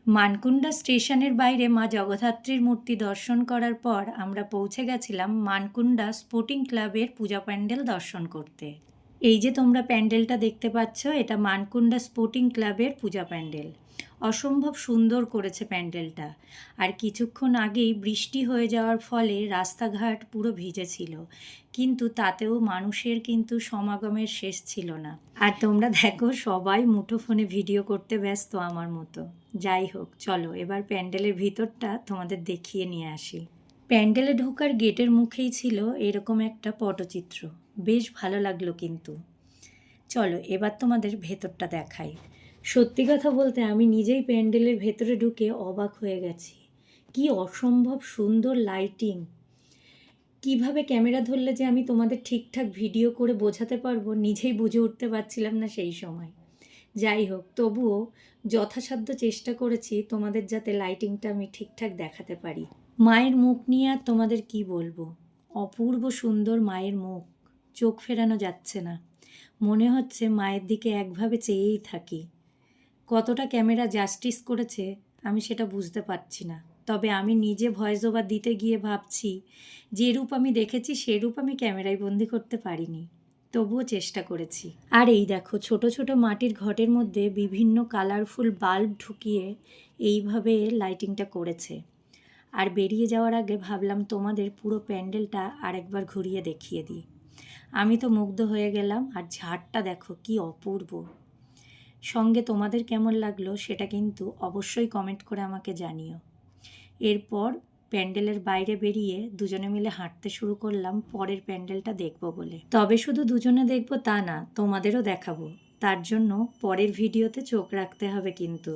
মানকুণ্ডা স্টেশনের বাইরে মা জগদ্ধাত্রীর মূর্তি দর্শন করার পর আমরা পৌঁছে গেছিলাম মানকুণ্ডা স্পোর্টিং ক্লাবের পূজা প্যান্ডেল দর্শন করতে। এই যে তোমরা প্যান্ডেলটা দেখতে পাচ্ছ, এটা মানকুণ্ডা স্পোর্টিং ক্লাবের পূজা প্যান্ডেল। অসম্ভব সুন্দর করেছে প্যান্ডেলটা। আর কিছুক্ষণ আগেই বৃষ্টি হয়ে যাওয়ার ফলে রাস্তাঘাট পুরো ভিজেছিল, কিন্তু তাতেও মানুষের কিন্তু সমাগমের শেষ ছিল না। আর তোমরা দেখো সবাই মুঠোফোনে ভিডিও করতে ব্যস্ত আমার মতো। যাই হোক, চলো এবার প্যান্ডেলের ভিতরটা তোমাদের দেখিয়ে নিয়ে আসি। প্যান্ডেলে ঢোকার গেটের মুখেই ছিল এরকম একটা পটচিত্র। বেশ ভালো লাগলো কিন্তু। চলো এবার তোমাদের ভেতরটা দেখাই। সত্যি কথা বলতে আমি নিজেই প্যান্ডেলের ভেতরে ঢুকে অবাক হয়ে গেছি। কি অসম্ভব সুন্দর লাইটিং! কিভাবে ক্যামেরা ধরলে যে আমি তোমাদের ঠিকঠাক ভিডিও করে বোঝাতে পারবো নিজেই বুঝে উঠতে পারছিলাম না সেই সময়। যাই হোক, তবুও যথাসাধ্য চেষ্টা করেছি তোমাদের যাতে লাইটিংটা আমি ঠিকঠাক দেখাতে পারি। মায়ের মুখ নিয়ে আর তোমাদের কি বলবো, অপূর্ব সুন্দর মায়ের মুখ, চোখ ফেরানো যাচ্ছে না। মনে হচ্ছে মায়ের দিকে একভাবে চেয়েই থাকি। কতটা ক্যামেরা জাস্টিস করেছে আমি সেটা বুঝতে পারছি না, তবে আমি নিজে ভয়েস ওভার দিতে গিয়ে ভাবছি যে রূপ আমি দেখেছি সে রূপ আমি ক্যামেরায় বন্দি করতে পারিনি, তবুও চেষ্টা করেছি। আর এই দেখো, ছোট ছোট মাটির ঘটের মধ্যে বিভিন্ন কালারফুল বাল্ব ঢুকিয়ে এইভাবে লাইটিংটা করেছে। আর বেরিয়ে যাওয়ার আগে ভাবলাম তোমাদের পুরো প্যান্ডেলটা আরেকবার ঘুরিয়ে দেখিয়ে দিই। আমি তো মুগ্ধ হয়ে গেলাম। আর ঝাড়টা দেখো কি অপূর্ব। সঙ্গে তোমাদের কেমন লাগলো সেটা কিন্তু অবশ্যই কমেন্ট করে আমাকে জানিও। এরপর প্যান্ডেলের বাইরে বেরিয়ে দুজনে মিলে হাঁটতে শুরু করলাম পরের প্যান্ডেলটা দেখব বলে। তবে শুধু দুজনে দেখব তা না, তোমাদেরও দেখাবো। তার জন্য পরের ভিডিওতে চোখ রাখতে হবে কিন্তু।